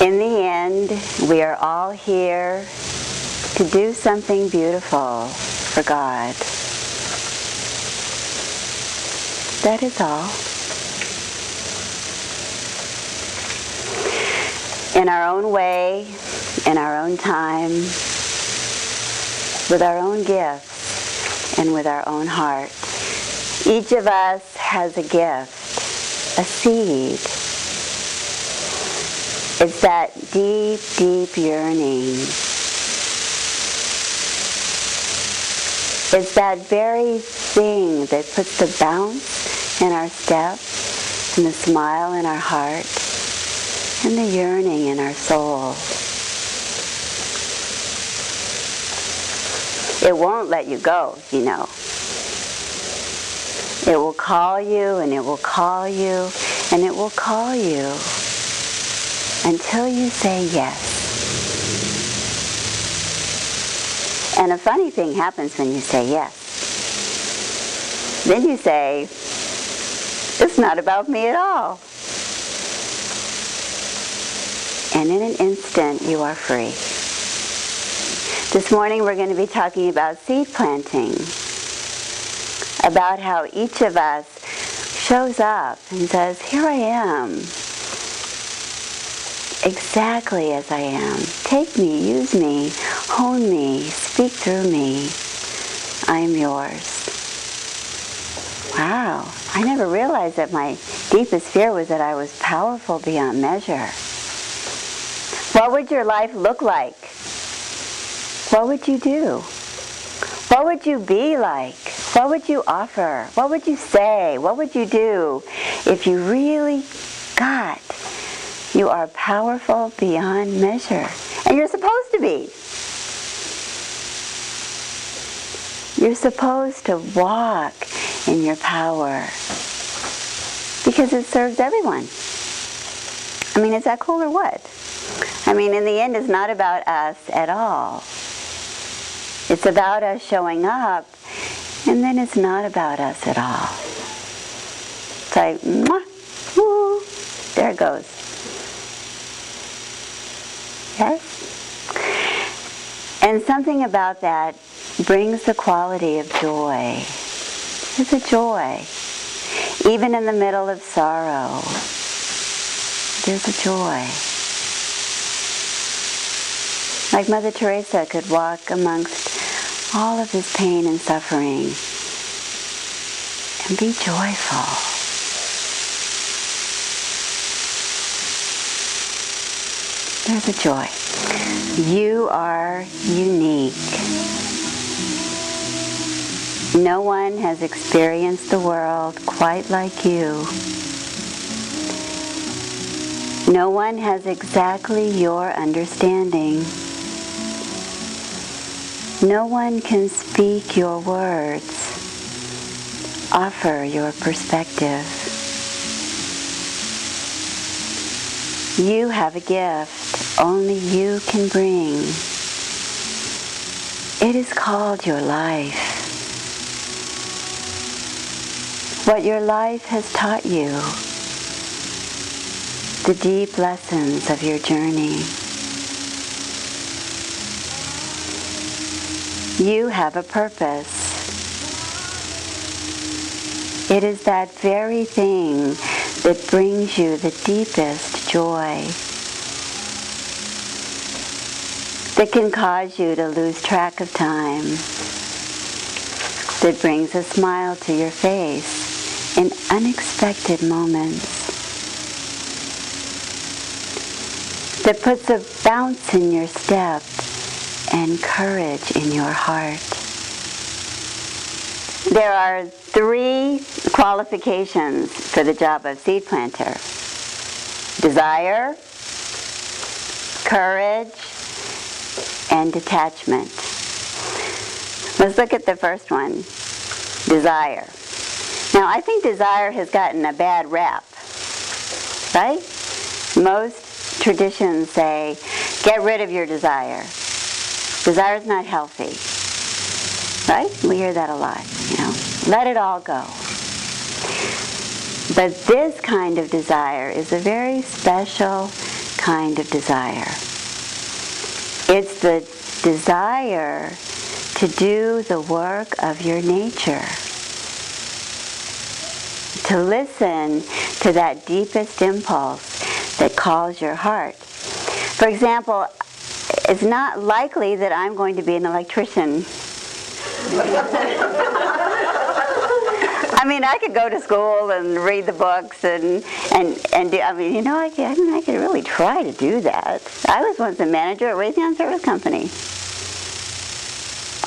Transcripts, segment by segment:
In the end, we are all here to do something beautiful for God. That is all. In our own way, in our own time, with our own gifts, and with our own heart. Each of us has a gift, a seed. It's that deep, deep yearning. It's that very thing that puts the bounce in our step, and the smile in our heart, and the yearning in our soul. It won't let you go, you know. It will call you, and it will call you, and it will call you until you say yes. And a funny thing happens when you say yes. Then you say, it's not about me at all. And in an instant, you are free. This morning we're going to be talking about seed planting, about how each of us shows up and says, here I am, exactly as I am. Take me, use me, hone me, speak through me. I am yours. Wow, I never realized that my deepest fear was that I was powerful beyond measure. What would your life look like? What would you do? What would you be like? What would you offer? What would you say? What would you do if you really got you are powerful beyond measure? And you're supposed to be. You're supposed to walk in your power because it serves everyone. I mean, is that cool or what? I mean, in the end, it's not about us at all. It's about us showing up, and then it's not about us at all. It's like, mwah, woo, there it goes. Yes? And something about that brings the quality of joy. There's a joy. Even in the middle of sorrow, there's a joy. Like Mother Teresa could walk amongst all of this pain and suffering and be joyful. There's a joy. You are unique. No one has experienced the world quite like you. No one has exactly your understanding. No one can speak your words, offer your perspective. You have a gift only you can bring. It is called your life. What your life has taught you, the deep lessons of your journey. You have a purpose. It is that very thing that brings you the deepest joy, that can cause you to lose track of time, that brings a smile to your face in unexpected moments, that puts a bounce in your step and courage in your heart. There are 3 qualifications for the job of seed planter: desire, courage, and detachment. Let's look at the first one, desire. Now, I think desire has gotten a bad rap, right? Most traditions say, get rid of your desire. Desire is not healthy, right? We hear that a lot, you know. Let it all go. But this kind of desire is a very special kind of desire. It's the desire to do the work of your nature. To listen to that deepest impulse that calls your heart. For example, it's not likely that I'm going to be an electrician. I mean, I could go to school and read the books and do, I mean, you know, I could really try to do that. I was once a manager at Raytheon Service Company.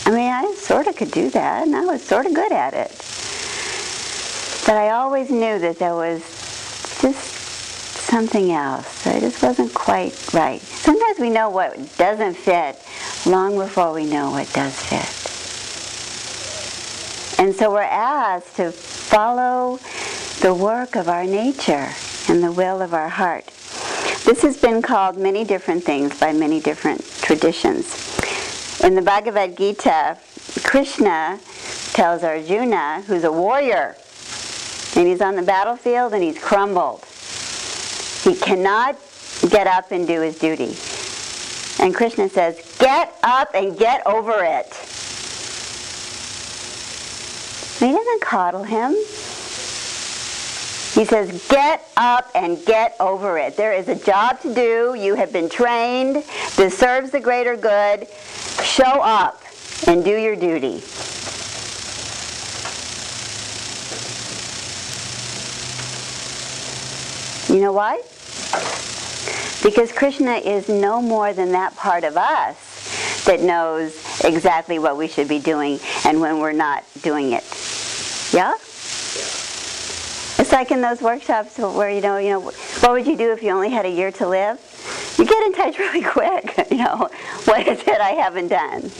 I mean, I sort of could do that, and I was sort of good at it. But I always knew that there was just something else. It just wasn't quite right. Sometimes we know what doesn't fit long before we know what does fit. And so we're asked to follow the work of our nature and the will of our heart. This has been called many different things by many different traditions. In the Bhagavad Gita, Krishna tells Arjuna, who's a warrior, and he's on the battlefield and he's crumbled. He cannot get up and do his duty. And Krishna says, get up and get over it. He doesn't coddle him. He says, get up and get over it. There is a job to do. You have been trained. This serves the greater good. Show up and do your duty. You know why? Because Krishna is no more than that part of us that knows exactly what we should be doing and when we're not doing it. Yeah? It's like in those workshops where, you know, what would you do if you only had a year to live? You get in touch really quick. You know, what is it I haven't done?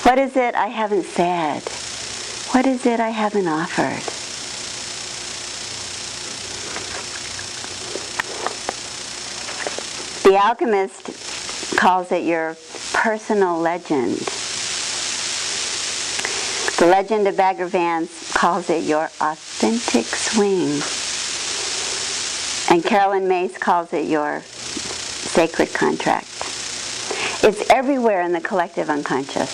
What is it I haven't said? What is it I haven't offered? The alchemist calls it your personal legend. The legend of Bagger Vance calls it your authentic swing. And Carolyn Mace calls it your sacred contract. It's everywhere in the collective unconscious.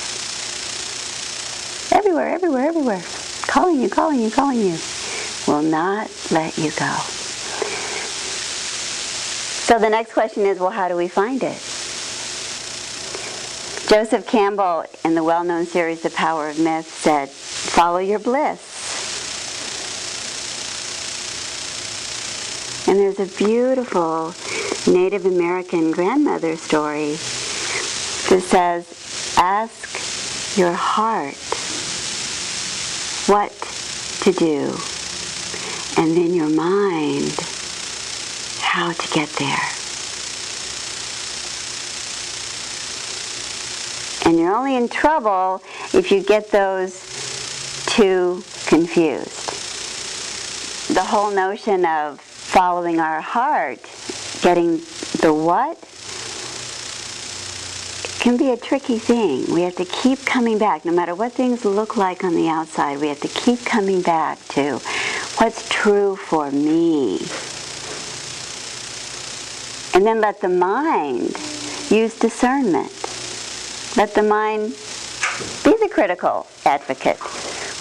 Everywhere, everywhere, everywhere. Calling you, calling you, calling you. Will not let you go. So the next question is, well, how do we find it? Joseph Campbell, in the well-known series The Power of Myth, said, follow your bliss. And there's a beautiful Native American grandmother story that says, ask your heart what to do, and then your mind how to get there. And you're only in trouble if you get those two confused. The whole notion of following our heart, getting the what, can be a tricky thing. We have to keep coming back. No matter what things look like on the outside, we have to keep coming back to what's true for me. And then let the mind use discernment. Let the mind be the critical advocate.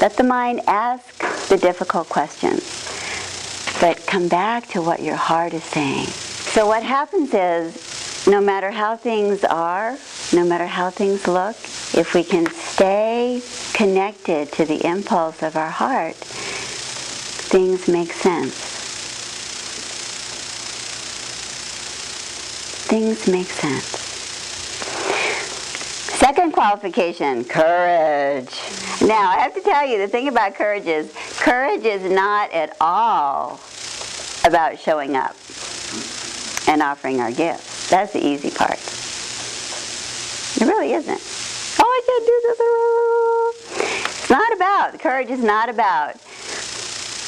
Let the mind ask the difficult questions. But come back to what your heart is saying. So what happens is, no matter how things are, no matter how things look, if we can stay connected to the impulse of our heart, things make sense. Things make sense. Second qualification, courage. Now, I have to tell you, the thing about courage is not at all about showing up and offering our gifts. That's the easy part. It really isn't. Oh, I can't do this. It's not about, courage is not about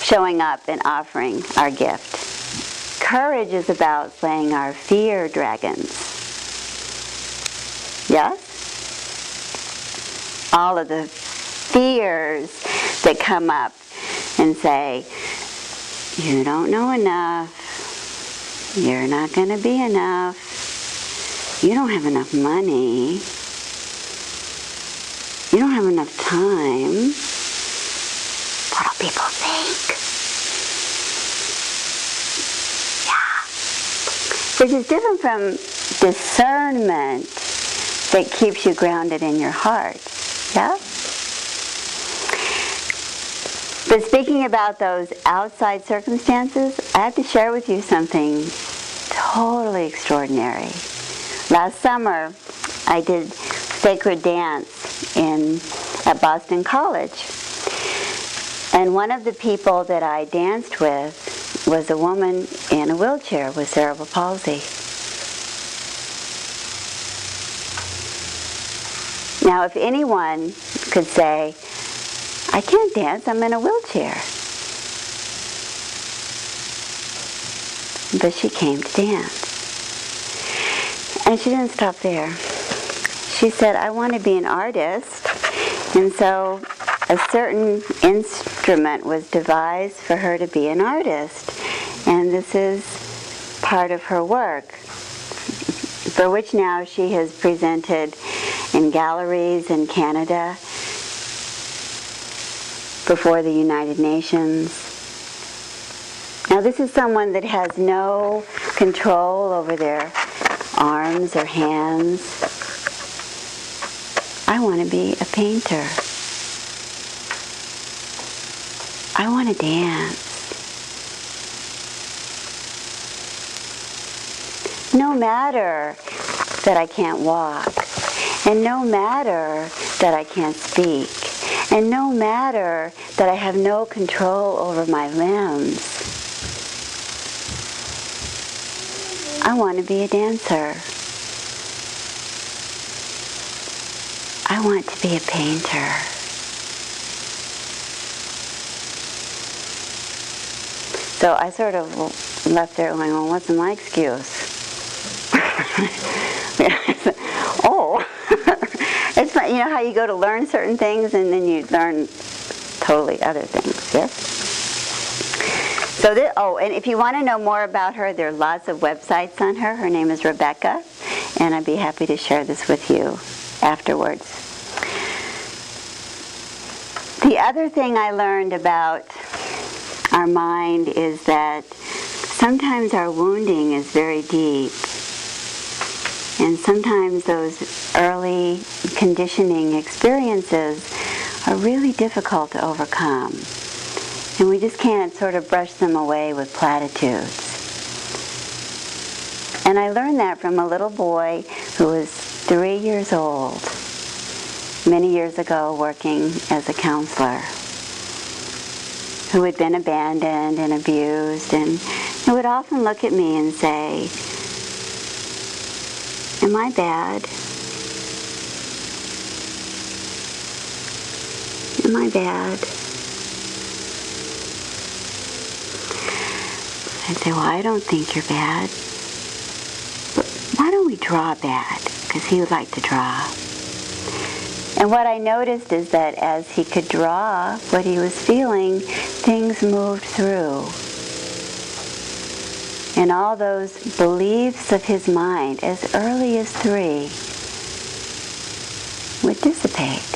showing up and offering our gift. Courage is about slaying our fear dragons. Yes? All of the fears that come up and say, you don't know enough, You're not going to be enough. You don't have enough money. You don't have enough time. What do people think? Yeah. Which is different from discernment that keeps you grounded in your heart. Yeah? But speaking about those outside circumstances, I have to share with you something totally extraordinary. Last summer, I did sacred dance at Boston College. And one of the people that I danced with was a woman in a wheelchair with cerebral palsy. Now, if anyone could say, I can't dance, I'm in a wheelchair. But she came to dance. And she didn't stop there. She said, I want to be an artist. And so a certain instrument was devised for her to be an artist. And this is part of her work, for which now she has presented in galleries in Canada, before the United Nations. Now this is someone that has no control over their arms or hands. I want to be a painter. I want to dance. No matter that I can't walk, and no matter that I can't speak, and no matter that I have no control over my limbs, I want to be a dancer. I want to be a painter. So I sort of left there going, well, what's my excuse? Oh, it's fun. You know how you go to learn certain things and then you learn totally other things, yes? So this, and if you want to know more about her, there are lots of websites on her. Her name is Rebecca, and I'd be happy to share this with you afterwards. The other thing I learned about our mind is that sometimes our wounding is very deep. And sometimes those early conditioning experiences are really difficult to overcome. And we just can't sort of brush them away with platitudes. And I learned that from a little boy who was 3 years old, many years ago working as a counselor, who had been abandoned and abused, and who would often look at me and say, am I bad? Am I bad? I'd say, well, I don't think you're bad. But why don't we draw bad? Because he would like to draw. And what I noticed is that as he could draw what he was feeling, things moved through. And all those beliefs of his mind, as early as 3, would dissipate.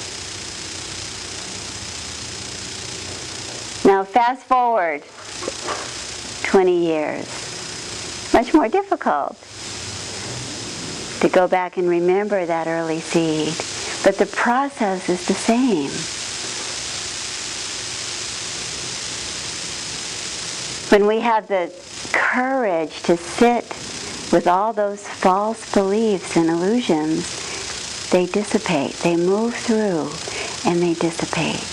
Now fast forward 20 years. Much more difficult to go back and remember that early seed. But the process is the same. When we have the courage to sit with all those false beliefs and illusions, they dissipate, they move through, and they dissipate.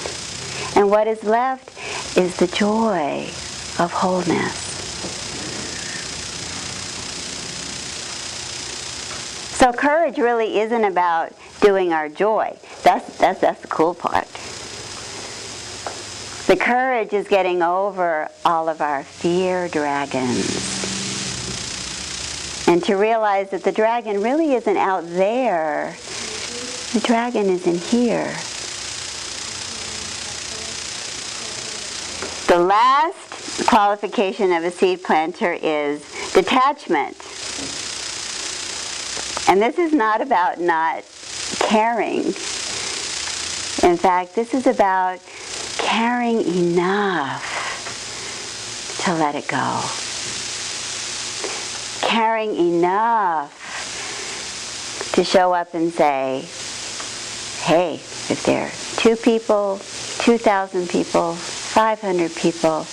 And what is left is the joy of wholeness. So courage really isn't about doing our joy. That's the cool part. The courage is getting over all of our fear dragons. And to realize that the dragon really isn't out there. The dragon is in here. The last qualification of a seed planter is Detachment. And this is not about not caring. In fact, this is about caring enough to let it go. Caring enough to show up and say, hey, if there are 2 people, 2,000 people, 500 people,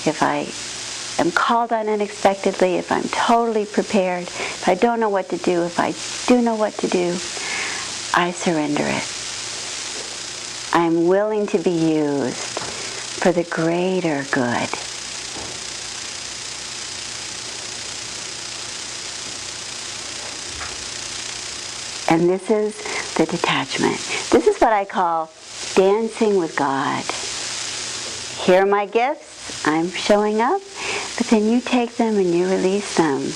if I am called on unexpectedly, if I'm totally prepared, if I don't know what to do, if I do know what to do, I surrender it. I am willing to be used for the greater good. And this is the detachment. This is what I call dancing with God. Here are my gifts. I'm showing up. But then you take them and you release them.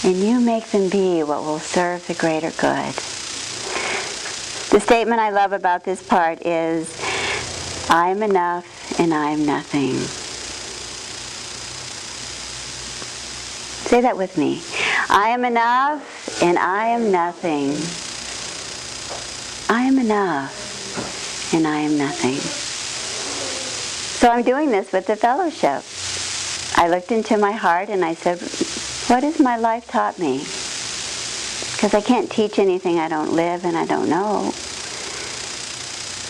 And you make them be what will serve the greater good. The statement I love about this part is, I am enough and I am nothing. Say that with me. I am enough and I am nothing. I am enough and I am nothing. So I'm doing this with the fellowship. I looked into my heart and I said, what has my life taught me? Because I can't teach anything I don't live and I don't know.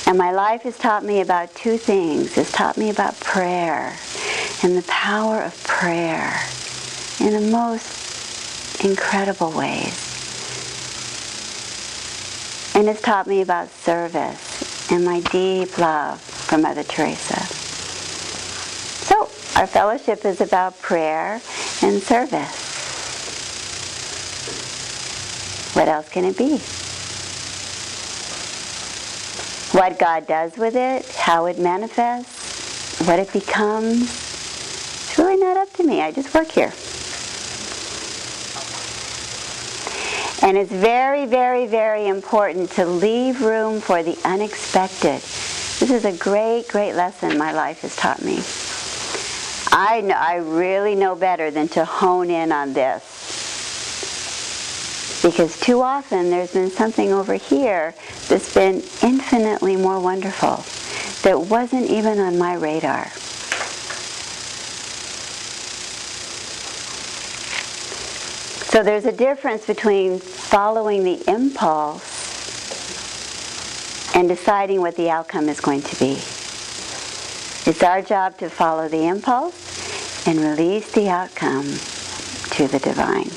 And my life has taught me about 2 things. It's taught me about prayer and the power of prayer in the most incredible ways. And it's taught me about service and my deep love for Mother Teresa. So, our fellowship is about prayer and service. What else can it be? What God does with it, how it manifests, what it becomes, it's really not up to me. I just work here. And it's very, very, very important to leave room for the unexpected. This is a great, great lesson my life has taught me. I really know better than to hone in on this. Because too often there's been something over here that's been infinitely more wonderful that wasn't even on my radar. So there's a difference between following the impulse and deciding what the outcome is going to be. It's our job to follow the impulse and release the outcome to the divine.